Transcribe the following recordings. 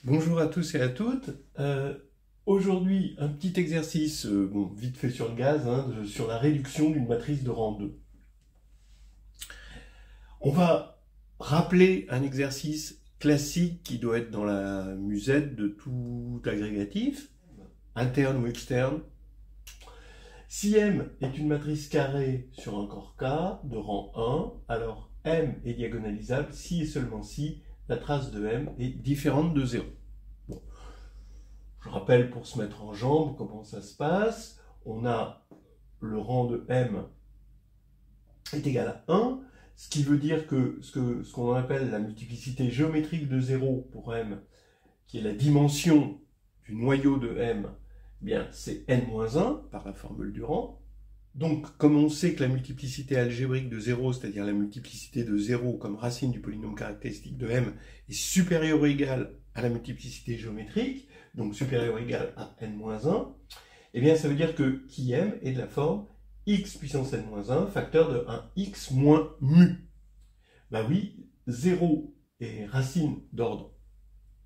Bonjour à tous et à toutes. Aujourd'hui, un petit exercice vite fait sur le gaz, sur la réduction d'une matrice de rang 2. On va rappeler un exercice classique qui doit être dans la musette de tout agrégatif, interne ou externe. Si M est une matrice carrée sur un corps K de rang 1, alors M est diagonalisable si et seulement si la trace de M est différente de 0. Bon. Je rappelle pour se mettre en jambe comment ça se passe. On a le rang de M est égal à 1, ce qui veut dire que ce qu'on appelle la multiplicité géométrique de 0 pour M, qui est la dimension du noyau de M, eh bien c'est n-1 par la formule du rang. Donc, comme on sait que la multiplicité algébrique de 0, c'est-à-dire la multiplicité de 0 comme racine du polynôme caractéristique de M, est supérieure ou égale à la multiplicité géométrique, donc supérieure ou égale à n-1, eh bien ça veut dire que qui M est de la forme x puissance n-1, facteur de 1x moins mu. Ben oui, 0 est racine d'ordre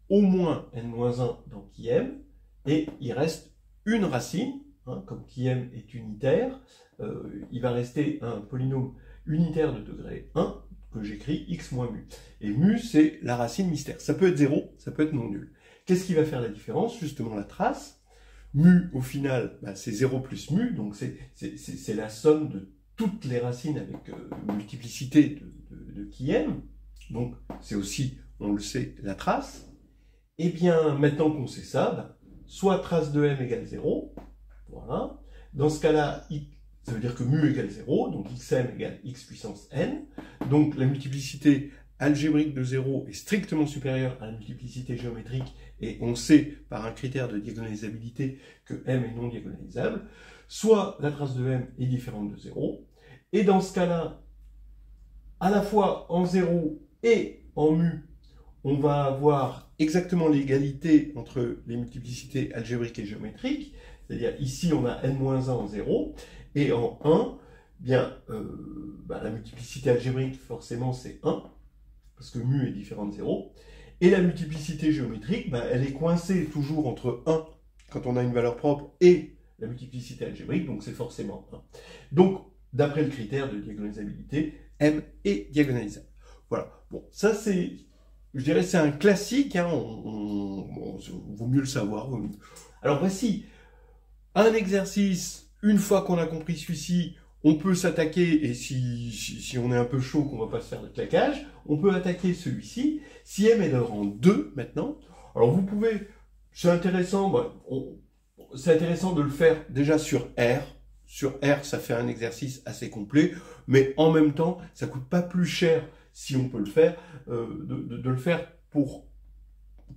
au moins n-1 dans qui M, et il reste une racine, comme qui M est unitaire, il va rester un polynôme unitaire de degré 1, que j'écris x moins mu. Et mu, c'est la racine mystère. Ça peut être 0, ça peut être non nul. Qu'est-ce qui va faire la différence? Justement la trace. Mu, au final, c'est 0 plus mu, donc c'est la somme de toutes les racines avec multiplicité de qui M. Donc c'est aussi, on le sait, la trace. Et bien, maintenant qu'on sait ça, soit trace de M égale 0, voilà. Dans ce cas-là, ça veut dire que mu égale 0, donc xm égale x puissance n. Donc la multiplicité algébrique de 0 est strictement supérieure à la multiplicité géométrique, et on sait par un critère de diagonalisabilité que m est non diagonalisable. Soit la trace de m est différente de 0, et dans ce cas-là, à la fois en 0 et en mu, on va avoir exactement l'égalité entre les multiplicités algébriques et géométriques. C'est-à-dire ici on a n-1 en 0, et en 1, bien, la multiplicité algébrique forcément c'est 1, parce que mu est différent de 0, et la multiplicité géométrique, elle est coincée toujours entre 1, quand on a une valeur propre, et la multiplicité algébrique, donc c'est forcément 1. Donc, d'après le critère de diagonalisabilité, M est diagonalisable. Voilà, bon, ça c'est, je dirais c'est un classique, vaut mieux le savoir. Alors voici un exercice, une fois qu'on a compris celui-ci, on peut s'attaquer, et si on est un peu chaud, qu'on ne va pas se faire de claquage, on peut attaquer celui-ci. Si M est de rang 2 maintenant, alors vous pouvez, c'est intéressant, c'est intéressant de le faire déjà sur R. Sur R, ça fait un exercice assez complet, mais en même temps, ça ne coûte pas plus cher, si on peut le faire, de le faire pour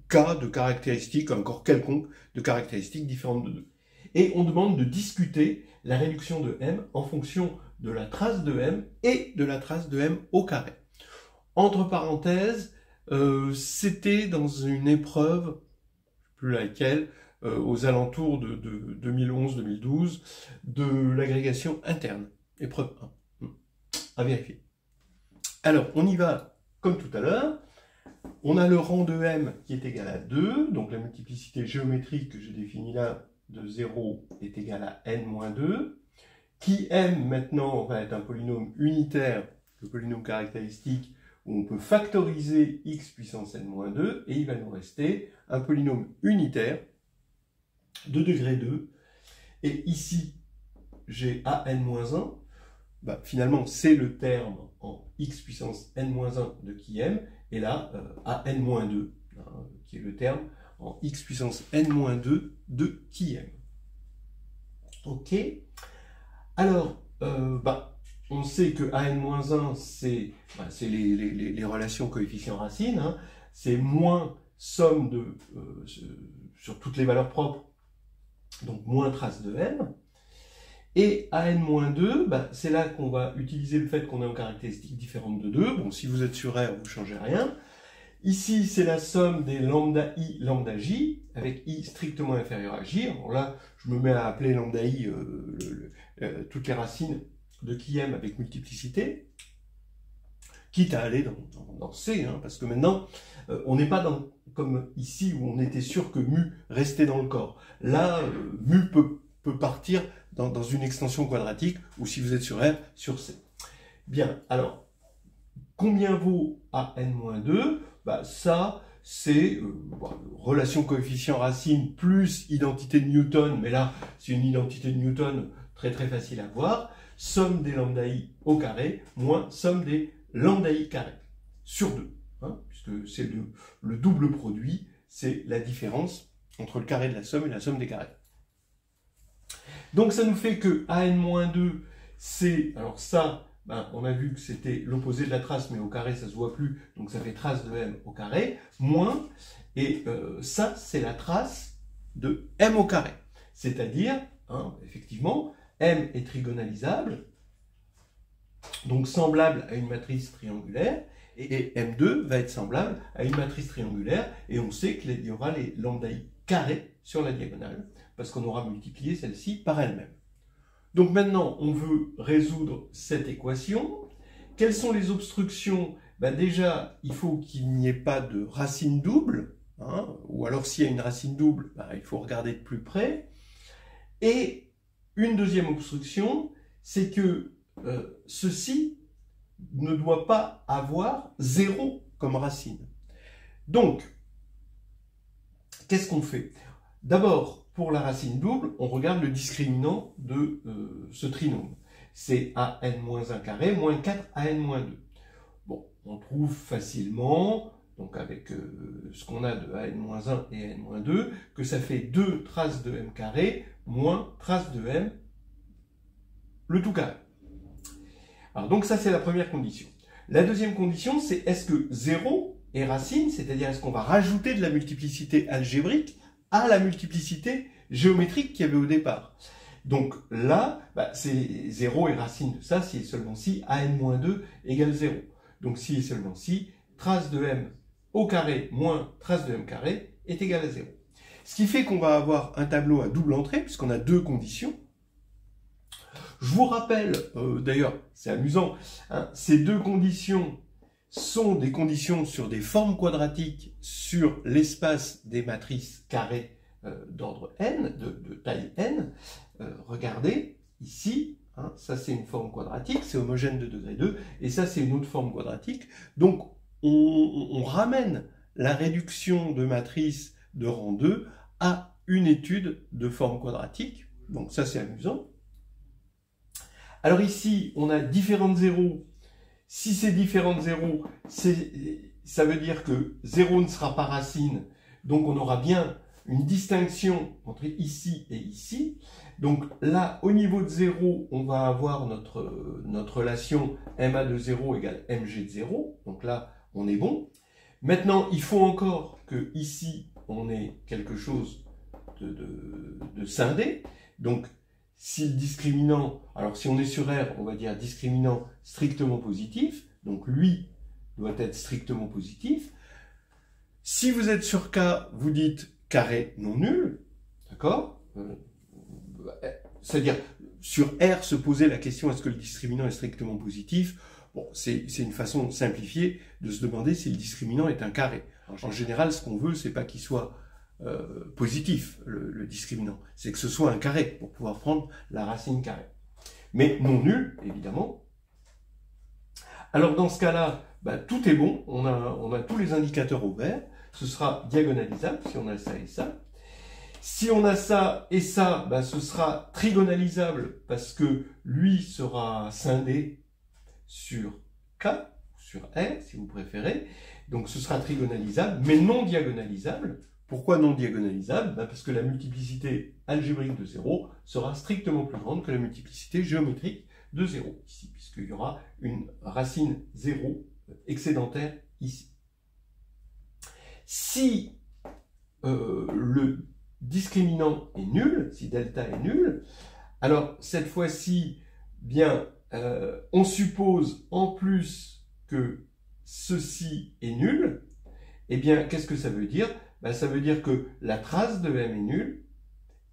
K de caractéristiques, encore quelconque, de caractéristiques différentes de 2. Et on demande de discuter la réduction de M en fonction de la trace de M et de la trace de M au carré. Entre parenthèses, c'était dans une épreuve, je ne sais plus laquelle, aux alentours de 2011-2012, de l'agrégation interne, épreuve 1, à vérifier. Alors, on y va comme tout à l'heure. On a le rang de M qui est égal à 2, donc la multiplicité géométrique que j'ai définie là, de 0 est égal à n-2, qui M maintenant va être un polynôme unitaire, le polynôme caractéristique, où on peut factoriser x puissance n-2, et il va nous rester un polynôme unitaire de degré 2, et ici j'ai an-1, finalement c'est le terme en x puissance n-1 de qui M, et là an-2, qui est le terme en x puissance n-2 de qui M. Ok. Alors, on sait que an-1, c'est les relations coefficients racines, c'est moins somme sur toutes les valeurs propres, donc moins trace de M. Et an-2, c'est là qu'on va utiliser le fait qu'on est en caractéristique différente de 2. Bon, si vous êtes sur R, vous ne changez rien. Ici, c'est la somme des lambda i, lambda j, avec i strictement inférieur à j. Alors là, je me mets à appeler lambda i toutes les racines de qui M avec multiplicité. quitte à aller dans C, hein, parce que maintenant, on n'est pas comme ici où on était sûr que mu restait dans le corps. Là, mu peut partir dans une extension quadratique, ou si vous êtes sur R, sur C. Bien, alors, combien vaut AN-2? Bah, ça, c'est relation coefficient racine plus identité de Newton, mais là, c'est une identité de Newton très très facile à voir. Somme des lambda i au carré moins somme des lambda i carré sur 2, hein, puisque c'est le double produit, c'est la différence entre le carré de la somme et la somme des carrés. Donc ça nous fait que AN-2, c'est, alors ça, ben, on a vu que c'était l'opposé de la trace, mais au carré ça se voit plus, donc ça fait trace de m au carré, moins, et ça c'est la trace de m au carré. C'est-à-dire, hein, effectivement, m est trigonalisable, donc semblable à une matrice triangulaire, et M2 va être semblable à une matrice triangulaire, et on sait qu'il y aura les lambda i carrés sur la diagonale, parce qu'on aura multiplié celle-ci par elle-même. Donc maintenant, on veut résoudre cette équation. Quelles sont les obstructions? Ben déjà, il faut qu'il n'y ait pas de racine double, hein, ou alors s'il y a une racine double, ben, il faut regarder de plus près. Et une deuxième obstruction, c'est que ceci ne doit pas avoir 0 comme racine. Donc, qu'est-ce qu'on fait? D'abord, pour la racine double, on regarde le discriminant de ce trinôme. C'est an-1 carré moins 4an-2. Bon, on trouve facilement, donc avec ce qu'on a de an-1 et an-2, que ça fait 2 traces de m carré moins traces de m, le tout carré. Alors donc ça c'est la première condition. La deuxième condition, c'est est-ce que 0 est racine, c'est-à-dire est-ce qu'on va rajouter de la multiplicité algébrique à la multiplicité géométrique qu'il y avait au départ. Donc là, bah, c'est 0 est racine de ça si et seulement si an-2 égale 0. Donc si et seulement si trace de m au carré moins trace de m carré est égal à 0. Ce qui fait qu'on va avoir un tableau à double entrée, puisqu'on a deux conditions. Je vous rappelle, d'ailleurs, c'est amusant, hein, ces deux conditions sont des conditions sur des formes quadratiques sur l'espace des matrices carrées d'ordre n, de taille n. Regardez, ici, hein, ça c'est une forme quadratique, c'est homogène de degré 2, et ça c'est une autre forme quadratique. Donc, on ramène la réduction de matrice de rang 2 à une étude de forme quadratique. Donc ça c'est amusant. Alors ici, on a différentes zéros. Si c'est différentes zéros, ça veut dire que 0 ne sera pas racine. Donc on aura bien une distinction entre ici et ici. Donc là, au niveau de 0, on va avoir notre relation MA de 0 égale MG de 0. Donc là, on est bon. Maintenant, il faut encore que ici, on ait quelque chose de scindé. Donc, si le discriminant, alors si on est sur R, on va dire discriminant strictement positif, donc lui doit être strictement positif. Si vous êtes sur K, vous dites carré non nul, d'accord? C'est-à-dire, sur R, se poser la question est-ce que le discriminant est strictement positif? Bon, c'est une façon simplifiée de se demander si le discriminant est un carré. En général, ce qu'on veut, c'est pas qu'il soit positif, le discriminant. C'est que ce soit un carré, pour pouvoir prendre la racine carrée. Mais non nul, évidemment. Alors dans ce cas-là, bah, tout est bon, on a tous les indicateurs au vert, ce sera diagonalisable si on a ça et ça. Si on a ça et ça, bah, ce sera trigonalisable parce que lui sera scindé sur K, sur R si vous préférez, donc ce sera trigonalisable, mais non diagonalisable. Pourquoi non diagonalisable? Ben parce que la multiplicité algébrique de 0 sera strictement plus grande que la multiplicité géométrique de 0 ici, puisqu'il y aura une racine 0 excédentaire ici. Si le discriminant est nul, si delta est nul, alors cette fois-ci, bien, on suppose en plus que ceci est nul. Eh bien, qu'est-ce que ça veut dire? Ben, ça veut dire que la trace de m est nulle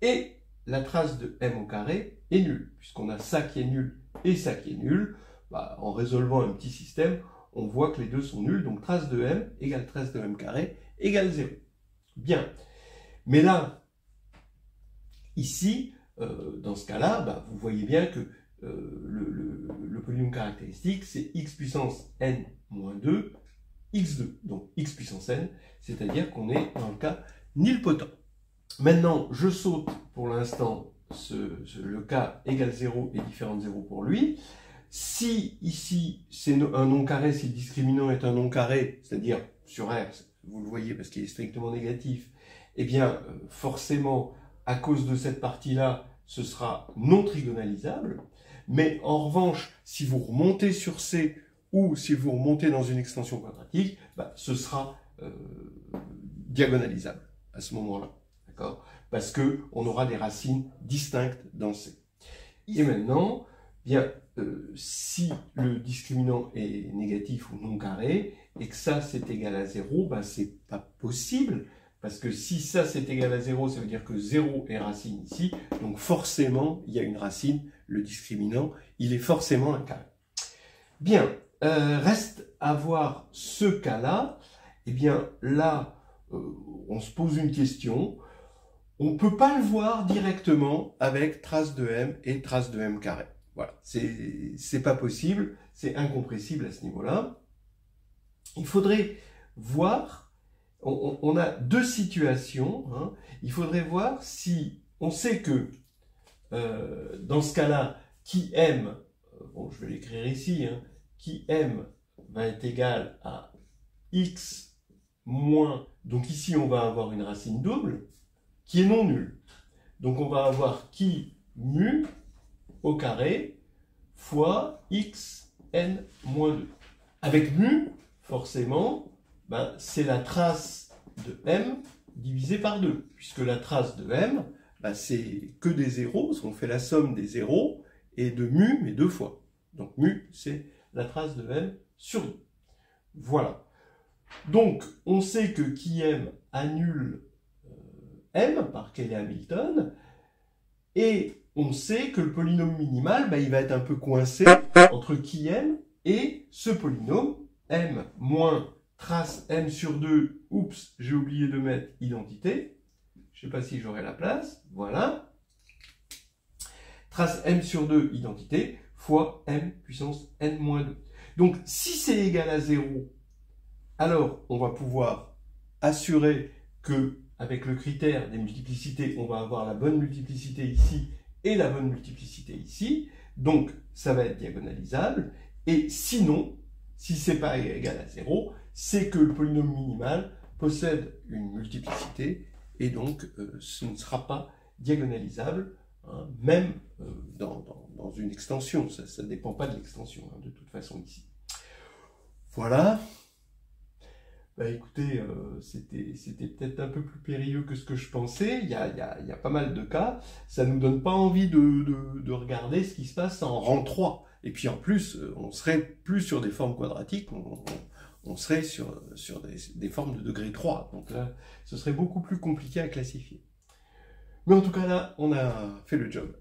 et la trace de m au carré est nulle. Puisqu'on a ça qui est nul et ça qui est nul, ben, en résolvant un petit système, on voit que les deux sont nuls, donc trace de m égale trace de m carré égale 0. Bien. Mais là, ici, dans ce cas-là, bah, vous voyez bien que le polynôme caractéristique, c'est x puissance n moins 2, x2. Donc x puissance n, c'est-à-dire qu'on est dans le cas nilpotent. Maintenant, je saute pour l'instant le cas égale 0 et différent de 0 pour lui. Si ici c'est un non carré, si le discriminant est un non carré, c'est-à-dire sur R, vous le voyez parce qu'il est strictement négatif, eh bien forcément à cause de cette partie-là, ce sera non trigonalisable. Mais en revanche, si vous remontez sur C ou si vous remontez dans une extension quadratique, bah, ce sera diagonalisable à ce moment-là. D'accord ? Parce qu'on aura des racines distinctes dans C. Et maintenant, bien, si le discriminant est négatif ou non carré, et que ça c'est égal à 0, ben c'est pas possible, parce que si ça c'est égal à 0, ça veut dire que 0 est racine ici, donc forcément il y a une racine, le discriminant, il est forcément un carré. Bien, reste à voir ce cas-là, et bien là, on se pose une question. On ne peut pas le voir directement avec trace de m et trace de m carré. Voilà, c'est pas possible, c'est incompressible à ce niveau-là. Il faudrait voir, on a deux situations, hein. Il faudrait voir si on sait que dans ce cas-là, qui m, bon je vais l'écrire ici, hein, qui m va être égal à x moins, donc ici on va avoir une racine double, qui est non nulle. Donc on va avoir qui mu au carré fois x n moins 2. Avec mu, forcément, ben, c'est la trace de m divisée par 2, puisque la trace de m, ben, c'est que des zéros, on fait la somme des zéros, et de mu, mais deux fois. Donc mu, c'est la trace de m sur 2. Voilà. Donc, on sait que qui m annule m par Cayley-Hamilton, et on sait que le polynôme minimal, bah, il va être un peu coincé entre qui m et ce polynôme, m moins trace m sur 2, oups, j'ai oublié de mettre identité, je ne sais pas si j'aurai la place, voilà, trace m sur 2, identité, fois m puissance n moins 2. Donc, si c'est égal à 0, alors on va pouvoir assurer que avec le critère des multiplicités, on va avoir la bonne multiplicité ici et la bonne multiplicité ici. Donc, ça va être diagonalisable. Et sinon, si ce n'est pas égal à 0, c'est que le polynôme minimal possède une multiplicité et donc ce ne sera pas diagonalisable, hein, même dans une extension. Ça ne dépend pas de l'extension, hein, de toute façon ici. Voilà. Bah écoutez, c'était peut-être un peu plus périlleux que ce que je pensais, il y a pas mal de cas, ça nous donne pas envie de regarder ce qui se passe en rang 3. Et puis en plus, on serait plus sur des formes quadratiques, on serait sur des formes de degré 3. Donc là, ce serait beaucoup plus compliqué à classifier. Mais en tout cas là, on a fait le job.